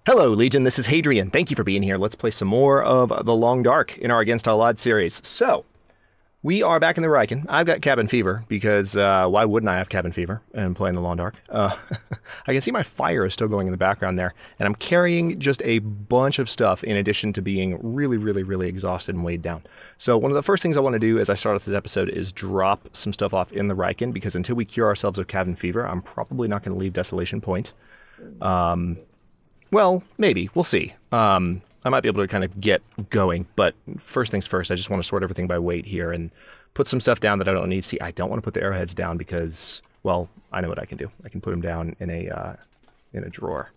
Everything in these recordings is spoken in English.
Hello, Legion. This is Hadrian. Thank you for being here. Let's play some more of The Long Dark in our Against All Odds series. So, we are back in the Riken. I've got cabin fever because why wouldn't I have cabin fever and play in The Long Dark? I can see my fire is still going in the background there, and I'm carrying just a bunch of stuff in addition to being really exhausted and weighed down. So one of the first things I want to do as I start off this episode is drop some stuff off in the Riken, because until we cure ourselves of cabin fever, I'm probably not going to leave Desolation Point. Well, maybe. We'll see. I might be able to kind of get going, but first things first, I just want to sort everything by weight here and put some stuff down that I don't need. See, I don't want to put the arrowheads down because, well, I know what I can do. I can put them down in a drawer.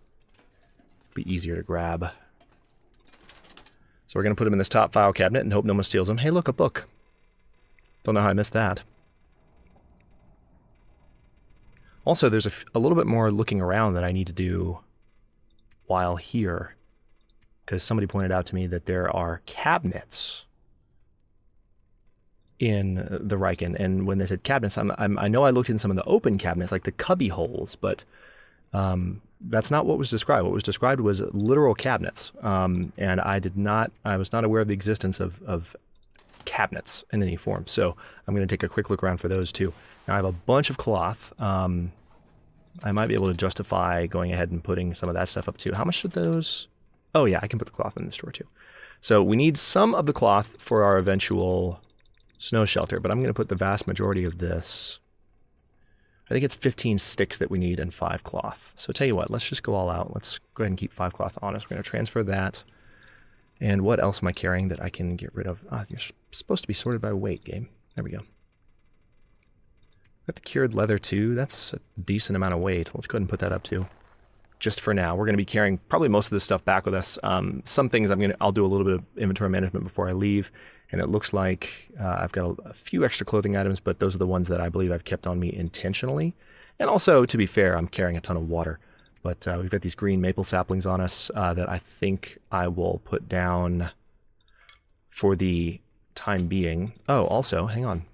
Be easier to grab. So we're going to put them in this top file cabinet and hope no one steals them. Hey, look, a book. Don't know how I missed that. Also, there's a little bit more looking around that I need to do while here, because somebody pointed out to me that there are cabinets in the Riken, and when they said cabinets, I know I looked in some of the open cabinets, like the cubby holes, but that's not what was described. What was described was literal cabinets, and I was not aware of the existence of cabinets in any form, so I'm going to take a quick look around for those too. Now I have a bunch of cloth. I might be able to justify going ahead and putting some of that stuff up too. How much should those... Oh yeah, I can put the cloth in the store too. So we need some of the cloth for our eventual snow shelter, but I'm going to put the vast majority of this. I think it's 15 sticks that we need and 5 cloth. So tell you what, let's just go all out. Let's go ahead and keep 5 cloth on us. We're going to transfer that. And what else am I carrying that I can get rid of? You're supposed to be sorted by weight, game. There we go. Got the cured leather too. That's a decent amount of weight. Let's go ahead and put that up too. Just for now, we're going to be carrying probably most of this stuff back with us. Some things I'll do a little bit of inventory management before I leave, and it looks like I've got a few extra clothing items, but those are the ones that I believe I've kept on me intentionally. And also, to be fair, I'm carrying a ton of water. But we've got these green maple saplings on us that I think I will put down for the time being. Oh, also, hang on.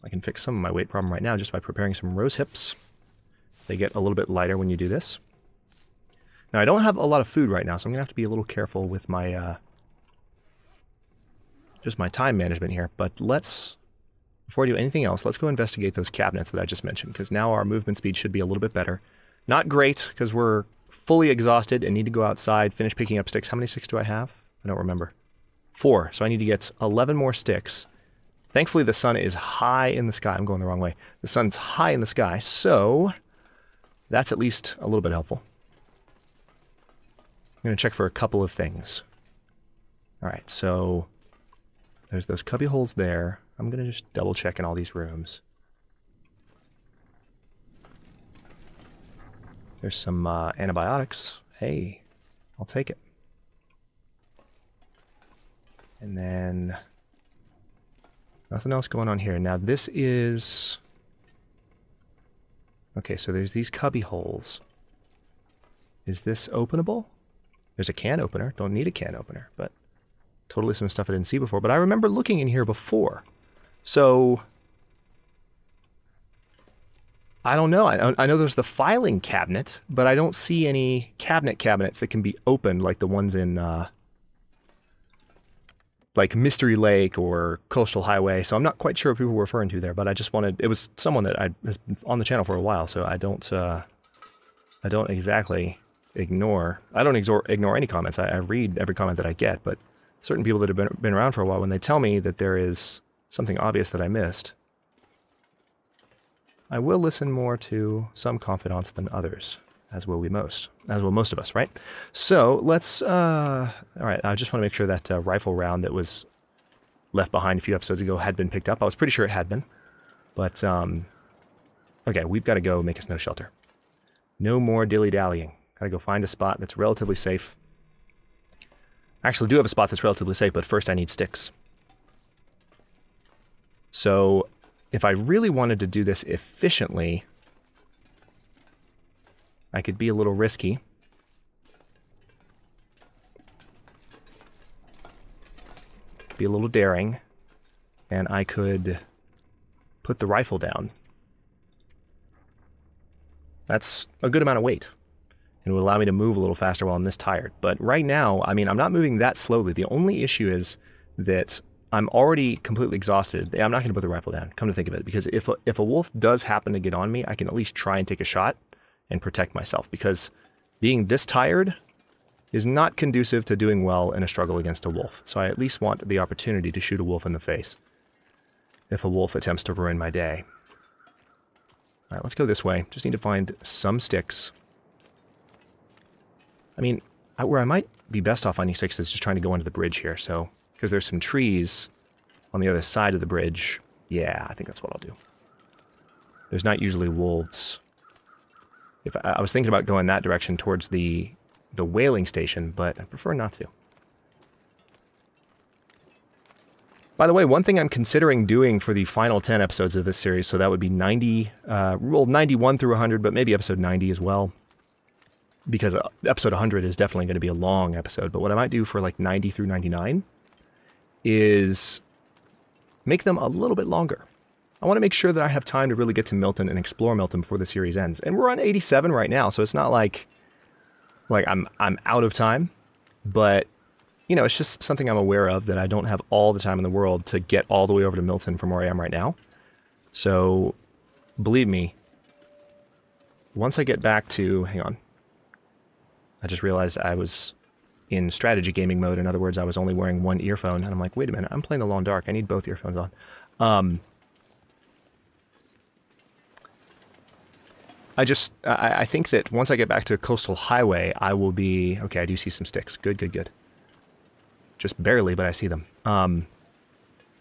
I can fix some of my weight problem right now just by preparing some rose hips. They get a little bit lighter when you do this. Now, I don't have a lot of food right now, so I'm going to have to be a little careful with my, just my time management here. But before I do anything else, let's go investigate those cabinets that I just mentioned, because now our movement speed should be a little bit better. Not great, because we're fully exhausted and need to go outside, finish picking up sticks. How many sticks do I have? I don't remember. 4, so I need to get 11 more sticks. Thankfully, the sun is high in the sky. I'm going the wrong way. The sun's high in the sky, so that's at least a little bit helpful. I'm going to check for a couple of things. All right, so there's those cubby holes there. I'm going to just double check in all these rooms. There's some antibiotics. Hey, I'll take it. And then nothing else going on here. Now this is... Okay, so there's these cubby holes. Is this openable? There's a can opener. Don't need a can opener, but totally some stuff I didn't see before. But I remember looking in here before. So I don't know. I know there's the filing cabinet, but I don't see any cabinets that can be opened like the ones in like Mystery Lake or Coastal Highway. So I'm not quite sure what people were referring to there, but I just wanted... It was someone that has been on the channel for a while, so I don't exactly... ignore any comments. I read every comment that I get, but certain people that have been around for a while, when they tell me that there is something obvious that I missed, I will listen more to some confidants than others, as will most of us, right? So let's all right, I just want to make sure that rifle round that was left behind a few episodes ago had been picked up. I was pretty sure it had been, but okay, we've got to go make a snow shelter. No more dilly-dallying. Gotta go find a spot that's relatively safe. Actually, I do have a spot that's relatively safe, but first I need sticks. So, if I really wanted to do this efficiently, I could be a little risky. Could be a little daring. And I could put the rifle down. That's a good amount of weight. and it would allow me to move a little faster while I'm this tired. But right now, I mean, I'm not moving that slowly. The only issue is that I'm already completely exhausted. I'm not going to put the rifle down, come to think of it, because if a wolf does happen to get on me, I can at least try and take a shot and protect myself, because being this tired is not conducive to doing well in a struggle against a wolf. So I at least want the opportunity to shoot a wolf in the face if a wolf attempts to ruin my day. All right, let's go this way. Just need to find some sticks. I mean, where I might be best off finding sticks is just trying to go under the bridge here, so... because there's some trees on the other side of the bridge. Yeah, I think that's what I'll do. There's not usually wolves. If I was thinking about going that direction towards the whaling station, but I prefer not to. By the way, one thing I'm considering doing for the final 10 episodes of this series, so that would be 91 through 100, but maybe episode 90 as well, because episode 100 is definitely going to be a long episode, but what I might do for like 90 through 99 is make them a little bit longer. I want to make sure that I have time to really get to Milton and explore Milton before the series ends. And we're on 87 right now, so it's not like I'm out of time, but you know, it's just something I'm aware of, that I don't have all the time in the world to get all the way over to Milton from where I am right now. So, believe me, once I get back to... hang on. I just realized I was in strategy gaming mode. In other words, I was only wearing one earphone, and I'm like, wait a minute, I'm playing The Long Dark. I need both earphones on. I think that once I get back to Coastal Highway, I will be... okay, I do see some sticks. Good, good, good. Just barely, but I see them. Once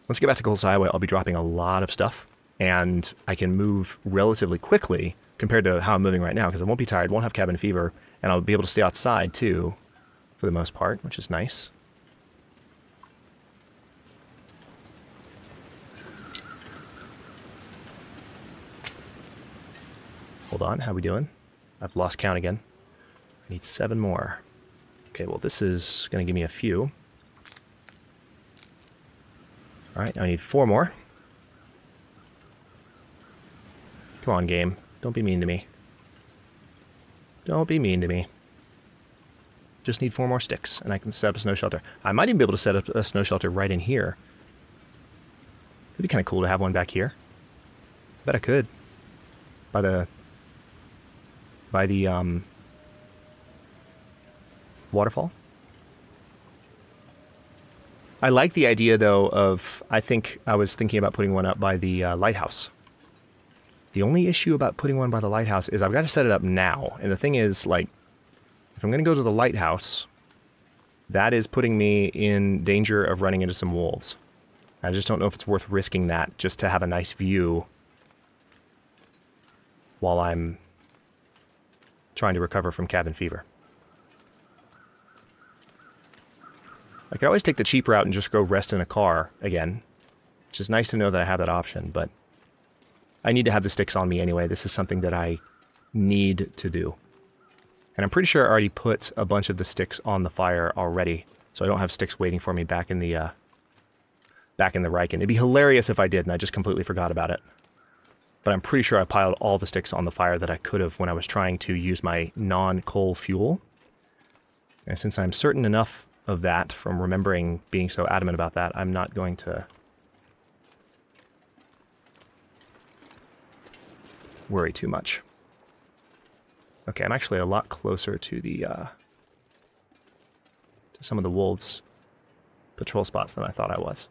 I get back to Coastal Highway, I'll be dropping a lot of stuff, and I can move relatively quickly compared to how I'm moving right now, because I won't be tired, won't have cabin fever, and I'll be able to stay outside, too, for the most part, which is nice. Hold on, how we doing? I've lost count again. I need 7 more. Okay, well, this is going to give me a few. Alright, I need 4 more. Come on, game. Don't be mean to me. Don't be mean to me. Just need 4 more sticks, and I can set up a snow shelter. I might even be able to set up a snow shelter right in here. It'd be kind of cool to have one back here. I bet I could. By the waterfall. I like the idea, though, of... I was thinking about putting one up by the lighthouse. The only issue about putting one by the lighthouse is I've got to set it up now. And the thing is, like, if I'm going to go to the lighthouse, that is putting me in danger of running into some wolves. I just don't know if it's worth risking that just to have a nice view while I'm trying to recover from cabin fever. I could always take the cheap route and just go rest in a car again, which is nice to know that I have that option, but I need to have the sticks on me anyway. This is something that I need to do. And I'm pretty sure I already put a bunch of the sticks on the fire already, so I don't have sticks waiting for me back in the Riken. It'd be hilarious if I did and I just completely forgot about it. But I'm pretty sure I piled all the sticks on the fire that I could have when I was trying to use my non-coal fuel. And since I'm certain enough of that from remembering being so adamant about that, I'm not going to worry too much. Okay, I'm actually a lot closer to the to some of the wolves' patrol spots than I thought I was.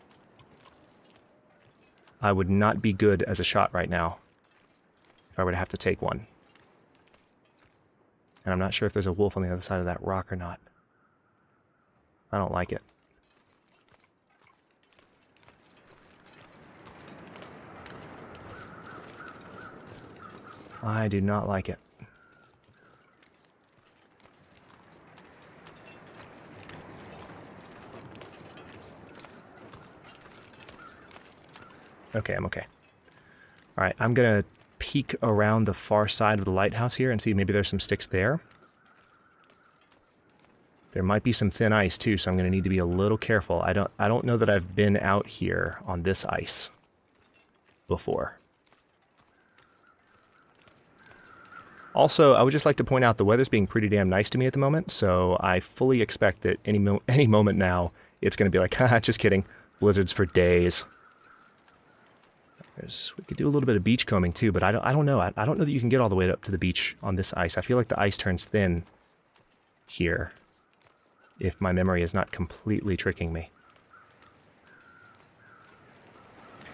I would not be good as a shot right now if I were to have to take one. And I'm not sure if there's a wolf on the other side of that rock or not. I don't like it. I do not like it. Okay, I'm okay. Alright, I'm gonna peek around the far side of the lighthouse here and see maybe there's some sticks there. There might be some thin ice too, so I'm gonna need to be a little careful. I don't know that I've been out here on this ice before. Also, I would just like to point out the weather's being pretty damn nice to me at the moment, so I fully expect that any moment now it's going to be like, haha, just kidding, blizzards for days. We could do a little bit of beach combing too, but I don't know. I don't know that you can get all the way up to the beach on this ice. I feel like the ice turns thin here, if my memory is not completely tricking me.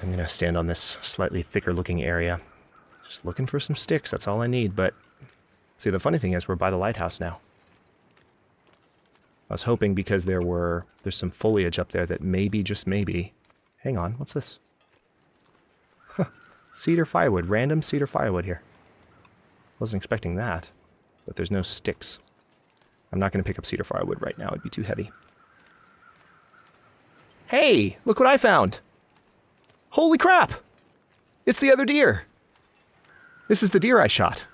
I'm going to stand on this slightly thicker looking area. Just looking for some sticks, that's all I need, but... See, the funny thing is we're by the lighthouse now. I was hoping because there's some foliage up there that maybe, just maybe... Hang on, what's this? Huh. Cedar firewood, random cedar firewood here. Wasn't expecting that, but there's no sticks. I'm not going to pick up cedar firewood right now, it'd be too heavy. Hey, look what I found! Holy crap! It's the other deer! This is the deer I shot.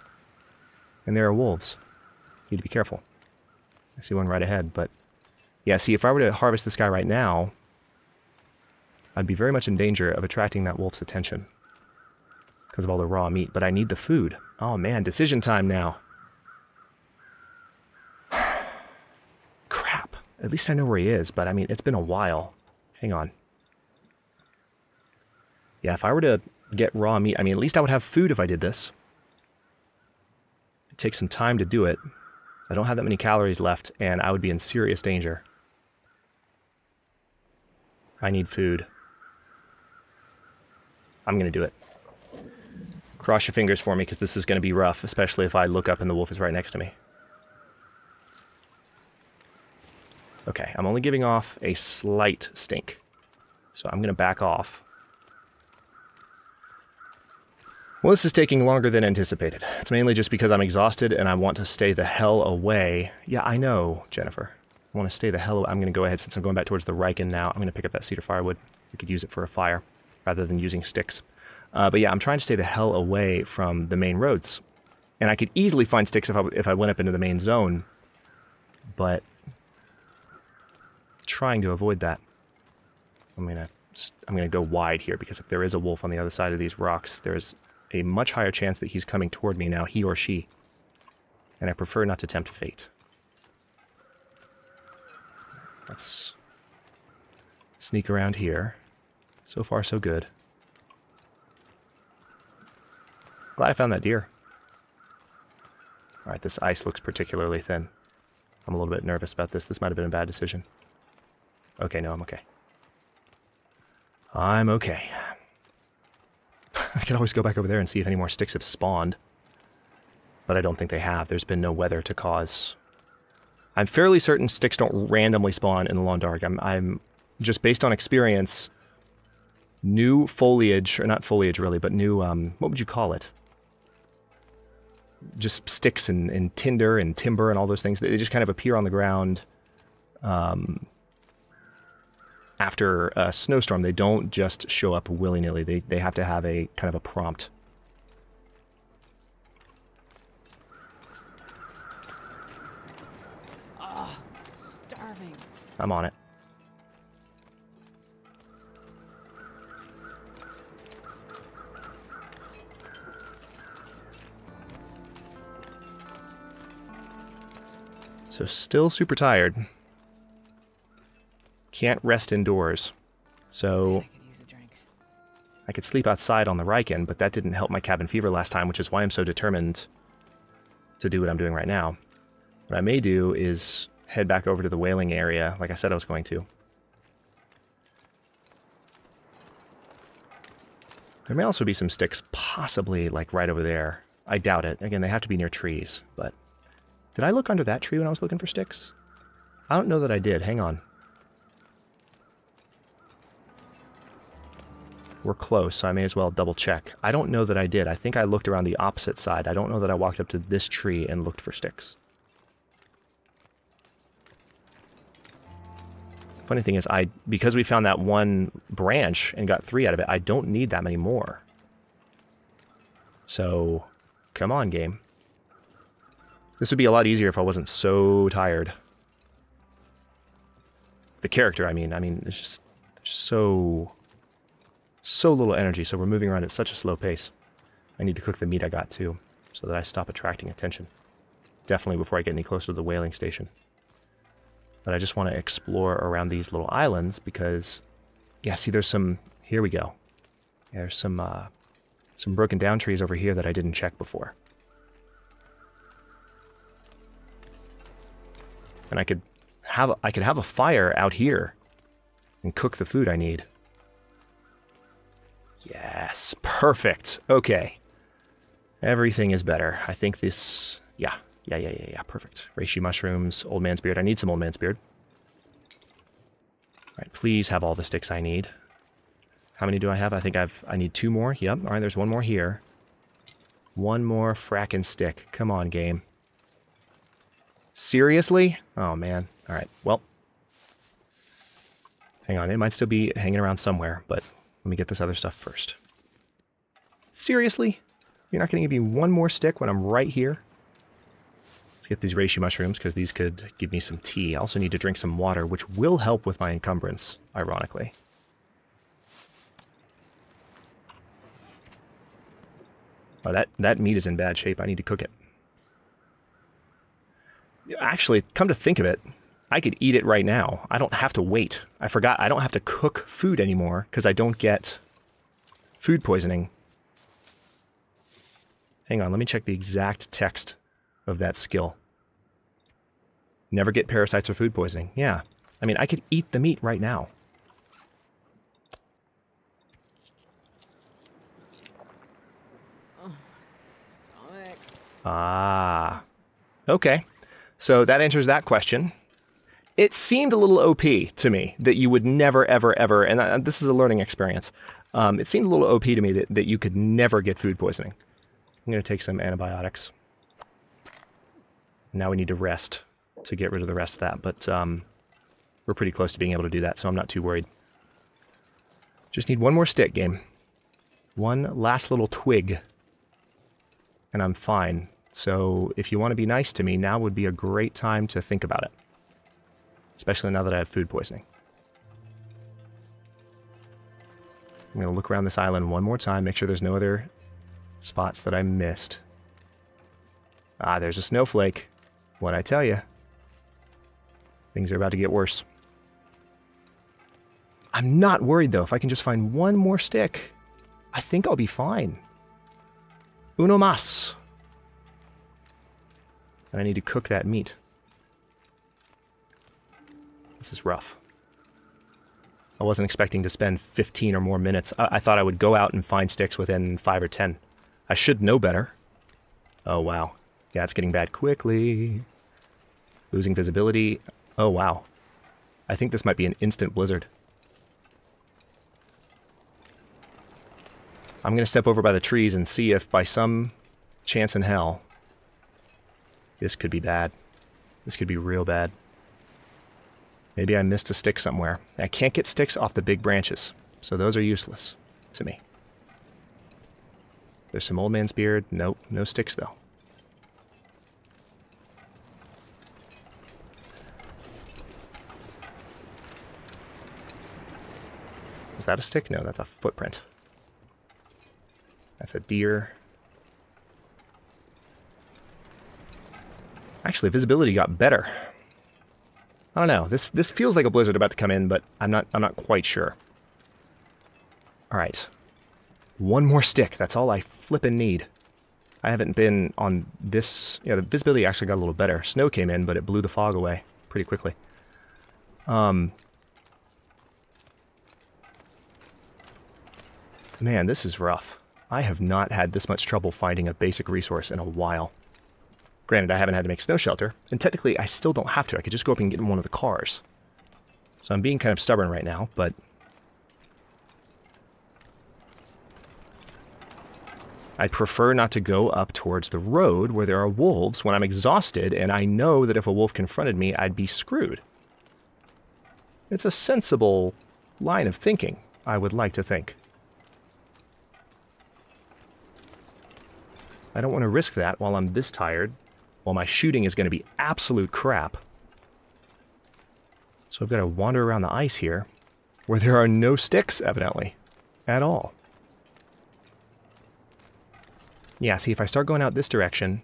And there are wolves. Need to be careful. I see one right ahead, but... Yeah, see, if I were to harvest this guy right now, I'd be very much in danger of attracting that wolf's attention. Because of all the raw meat, but I need the food. Oh man, decision time now. Crap. At least I know where he is, but I mean, it's been a while. Hang on. Yeah, if I were to get raw meat, I mean, at least I would have food if I did this. It'd take some time to do it. I don't have that many calories left, and I would be in serious danger. I need food. I'm going to do it. Cross your fingers for me, because this is going to be rough, especially if I look up and the wolf is right next to me. Okay, I'm only giving off a slight stink. So I'm going to back off. Well, this is taking longer than anticipated. It's mainly just because I'm exhausted and I want to stay the hell away. Yeah, I know, Jennifer. I want to stay the hell away. I'm going to go ahead, since I'm going back towards the Riken now, I'm going to pick up that cedar firewood. We could use it for a fire, rather than using sticks. But yeah, I'm trying to stay the hell away from the main roads. And I could easily find sticks if I went up into the main zone. But... trying to avoid that. I'm gonna go wide here, because if there is a wolf on the other side of these rocks, there's a much higher chance that he's coming toward me now, he or she. And I prefer not to tempt fate. Let's sneak around here. So far, so good. Glad I found that deer. Alright, this ice looks particularly thin. I'm a little bit nervous about this. This might have been a bad decision. Okay, no, I'm okay. I'm okay. I could always go back over there and see if any more sticks have spawned. But I don't think they have. There's been no weather to cause... I'm fairly certain sticks don't randomly spawn in the Long Dark. I'm just based on experience, new foliage, or not foliage really, but new, what would you call it? Just sticks and tinder and timber and all those things. They just kind of appear on the ground after a snowstorm. They don't just show up willy-nilly. They have to have a kind of a prompt. Starving. I'm on it. So still super tired. Can't rest indoors. So I could sleep outside on the Riken, but that didn't help my cabin fever last time, which is why I'm so determined to do what I'm doing right now. What I may do is head back over to the whaling area, like I said I was going to. There may also be some sticks, possibly like right over there. I doubt it. Again, they have to be near trees, but... Did I look under that tree when I was looking for sticks? I don't know that I did. Hang on. We're close, so I may as well double check. I don't know that I did. I think I looked around the opposite side. I don't know that I walked up to this tree and looked for sticks. Funny thing is, because we found that one branch and got 3 out of it, I don't need that many more. So, come on, game. This would be a lot easier if I wasn't so tired. The character, I mean, it's just so little energy, so we're moving around at such a slow pace. I need to cook the meat I got too. so that I stop attracting attention. Definitely before I get any closer to the whaling station. But I just want to explore around these little islands because, yeah, see, there's some... Here we go. Yeah, there's some broken down trees over here that I didn't check before. And I could have a fire out here and cook the food I need. Yes, perfect. Okay. Everything is better. I think this... Yeah, perfect. Reishi mushrooms, old man's beard. I need some old man's beard. All right, please have all the sticks I need. How many do I have? I think I need 2 more. Yep, all right, there's 1 more here. 1 more frackin' stick. Come on, game. Seriously? Oh, man. All right, well. Hang on, it might still be hanging around somewhere, but let me get this other stuff first. Seriously? You're not going to give me 1 more stick when I'm right here? Let's get these reishi mushrooms, because these could give me some tea. I also need to drink some water, which will help with my encumbrance, ironically. Oh, that meat is in bad shape. I need to cook it. Actually, come to think of it, I could eat it right now. I don't have to wait. I forgot I don't have to cook food anymore because I don't get food poisoning. Hang on, let me check the exact text of that skill. Never get parasites or food poisoning. Yeah. I mean, I could eat the meat right now. Oh, stomach. Ah. Okay. So that answers that question. It seemed a little OP to me that you would never, ever, ever, and this is a learning experience, it seemed a little OP to me that you could never get food poisoning. I'm going to take some antibiotics. Now we need to rest to get rid of the rest of that, but we're pretty close to being able to do that, so I'm not too worried. Just need 1 more stick, game. 1 last little twig, and I'm fine. So if you want to be nice to me, now would be a great time to think about it. Especially now that I have food poisoning. I'm going to look around this island 1 more time, make sure there's no other spots that I missed. Ah, there's a snowflake. What'd I tell you? Things are about to get worse. I'm not worried, though. If I can just find 1 more stick, I think I'll be fine. Uno mas. And I need to cook that meat. This is rough. I wasn't expecting to spend 15 or more minutes. I thought I would go out and find sticks within 5 or 10. I should know better. Oh, wow. Yeah, it's getting bad quickly. Losing visibility. Oh, wow. I think this might be an instant blizzard. I'm going to step over by the trees and see if by some chance in hell this could be bad. This could be real bad. Maybe I missed a stick somewhere. I can't get sticks off the big branches, so those are useless to me. There's some old man's beard. Nope, no sticks though. Is that a stick? No, that's a footprint. That's a deer. Actually, visibility got better. I don't know. This feels like a blizzard about to come in, but I'm not quite sure. All right. 1 more stick. That's all I flippin' need. I haven't been on this... Yeah, the visibility actually got a little better. Snow came in, but it blew the fog away pretty quickly. Man, this is rough. I have not had this much trouble finding a basic resource in a while. Granted, I haven't had to make snow shelter, and technically I still don't have to. I could just go up and get in one of the cars. So I'm being kind of stubborn right now, but... I'd prefer not to go up towards the road where there are wolves when I'm exhausted, and I know that if a wolf confronted me, I'd be screwed. It's a sensible line of thinking, I would like to think. I don't want to risk that while I'm this tired, while my shooting is going to be absolute crap. So I've got to wander around the ice here, where there are no sticks, evidently, at all. Yeah, see, if I start going out this direction,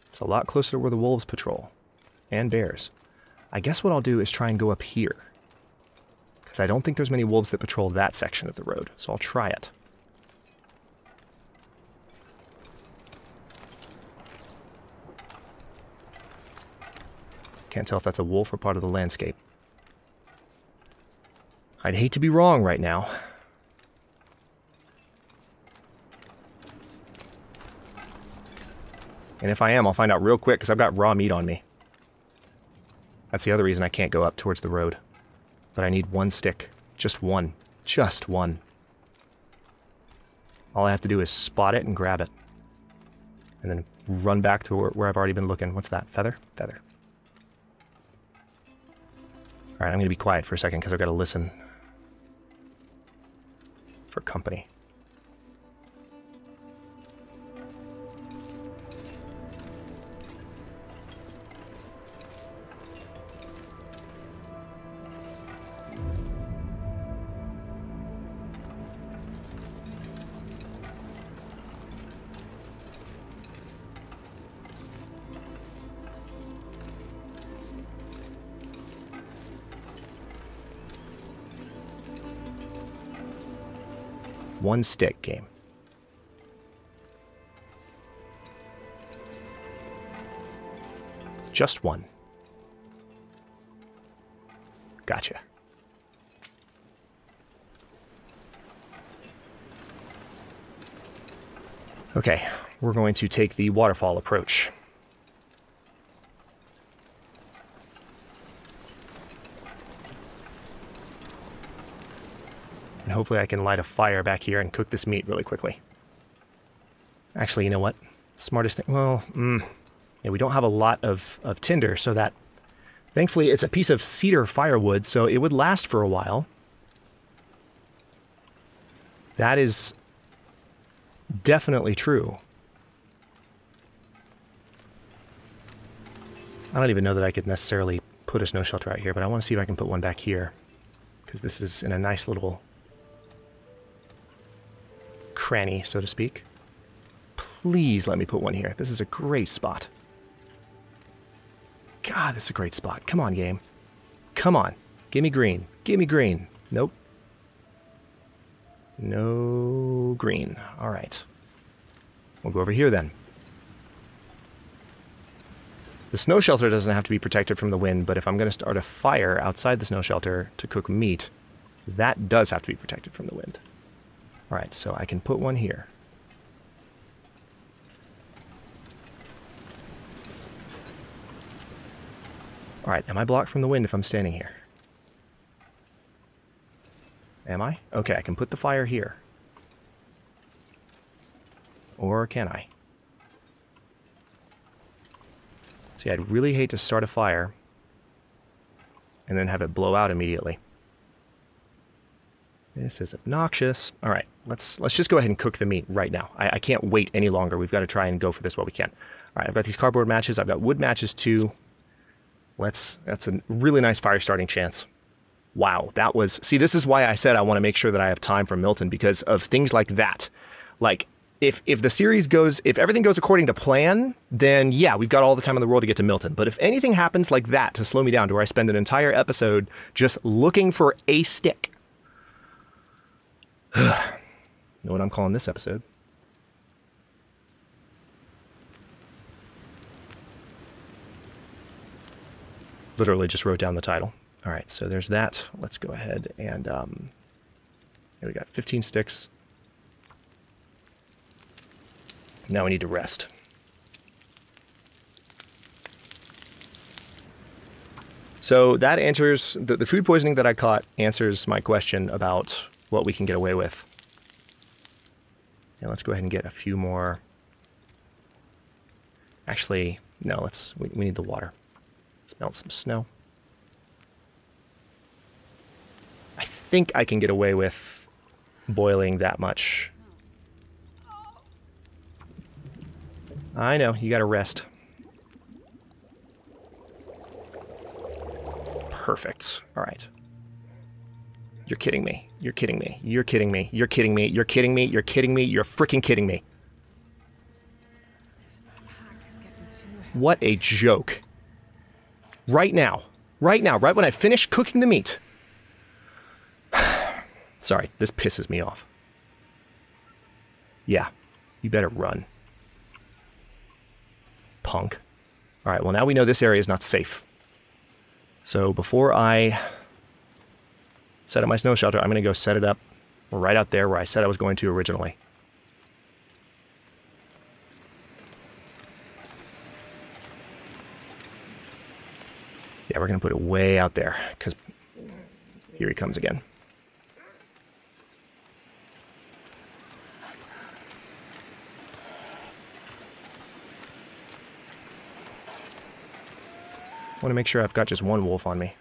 it's a lot closer to where the wolves patrol. And bears. I guess what I'll do is try and go up here. Because I don't think there's many wolves that patrol that section of the road. So I'll try it. Can't tell if that's a wolf or part of the landscape. I'd hate to be wrong right now. And if I am, I'll find out real quick because I've got raw meat on me. That's the other reason I can't go up towards the road. But I need one stick. Just one. Just one. All I have to do is spot it and grab it. And then run back to where I've already been looking. What's that? Feather? Feather. Alright, I'm going to be quiet for a second because I've got to listen for company. One stick game. Just one. Gotcha. Okay, we're going to take the waterfall approach. And hopefully I can light a fire back here and cook this meat really quickly. Actually, you know what? Smartest thing... Well, yeah, we don't have a lot of tinder, so that... Thankfully, it's a piece of cedar firewood, so it would last for a while. That is definitely true. I don't even know that I could necessarily put a snow shelter out here, but I want to see if I can put one back here. Because this is in a nice little cranny, so to speak. Please let me put one here. This is a great spot. God, this is a great spot. Come on, game. Come on. Give me green. Give me green. Nope. No green. All right. We'll go over here then. The snow shelter doesn't have to be protected from the wind, but if I'm going to start a fire outside the snow shelter to cook meat, that does have to be protected from the wind. All right, so I can put one here. All right, am I blocked from the wind if I'm standing here? Am I? Okay, I can put the fire here. Or can I? See, I'd really hate to start a fire and then have it blow out immediately. This is obnoxious. All right, let's just go ahead and cook the meat right now. I can't wait any longer. We've got to try and go for this while we can. All right, I've got these cardboard matches. I've got wood matches too. That's a really nice fire starting chance. Wow, that was... See, this is why I said I want to make sure that I have time for Milton, because of things like that. Like, if the series goes... If everything goes according to plan, then yeah, we've got all the time in the world to get to Milton. But if anything happens like that to slow me down to where I spend an entire episode just looking for a stick... Know what I'm calling this episode? Literally just wrote down the title. All right, so there's that. Let's go ahead and here we got 15 sticks. Now we need to rest. So that answers the food poisoning that I caught answers my question about what we can get away with. And let's go ahead and get a few more. Actually, no, we need the water. Let's melt some snow. I think I can get away with boiling that much. I know, you gotta rest. Perfect. All right. You're kidding me. You're kidding me. You're kidding me. You're kidding me. You're kidding me. You're kidding me. You're freaking kidding me. What a joke. Right now, right when I finish cooking the meat. Sorry, this pisses me off. Yeah, you better run. Punk. Alright, well now we know this area is not safe. So before I set up my snow shelter, I'm going to go set it up right out there where I said I was going to originally. Yeah, we're going to put it way out there, because here he comes again. I want to make sure I've got just one wolf on me.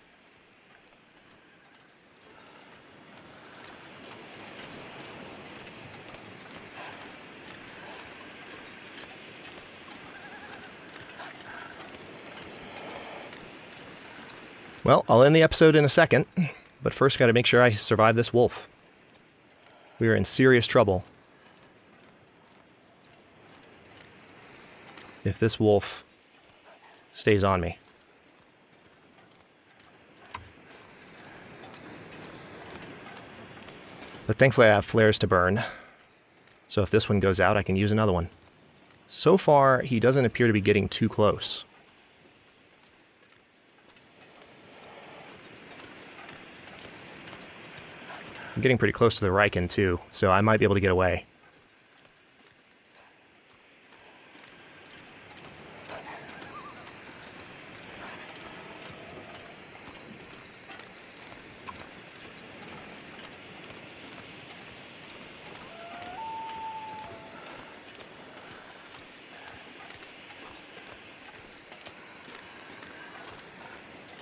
Well, I'll end the episode in a second, but first got to make sure I survive this wolf. We are in serious trouble if this wolf stays on me. But thankfully I have flares to burn, so if this one goes out, I can use another one. So far, he doesn't appear to be getting too close. I'm getting pretty close to the Riken too, so I might be able to get away.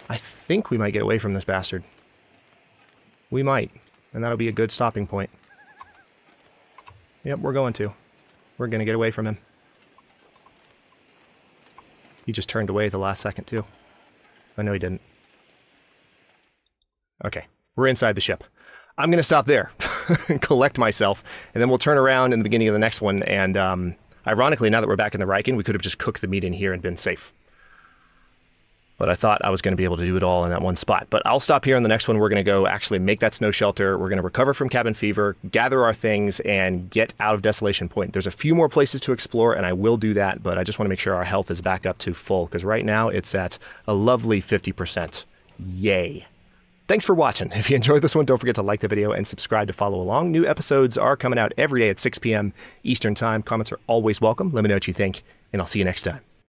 I think we might get away from this bastard. We might. And that'll be a good stopping point. Yep, we're going to. We're going to get away from him. He just turned away at the last second, too. Oh, no, he didn't. Okay, we're inside the ship. I'm going to stop there and collect myself, and then we'll turn around in the beginning of the next one, and ironically, now that we're back in the Riken, we could have just cooked the meat in here and been safe. But I thought I was going to be able to do it all in that one spot. But I'll stop here. In the next one, we're going to go actually make that snow shelter. We're going to recover from cabin fever, gather our things, and get out of Desolation Point. There's a few more places to explore, and I will do that, but I just want to make sure our health is back up to full, because right now it's at a lovely 50%. Yay. Thanks for watching. If you enjoyed this one, don't forget to like the video and subscribe to follow along. New episodes are coming out every day at 6 p.m. Eastern Time. Comments are always welcome. Let me know what you think, and I'll see you next time.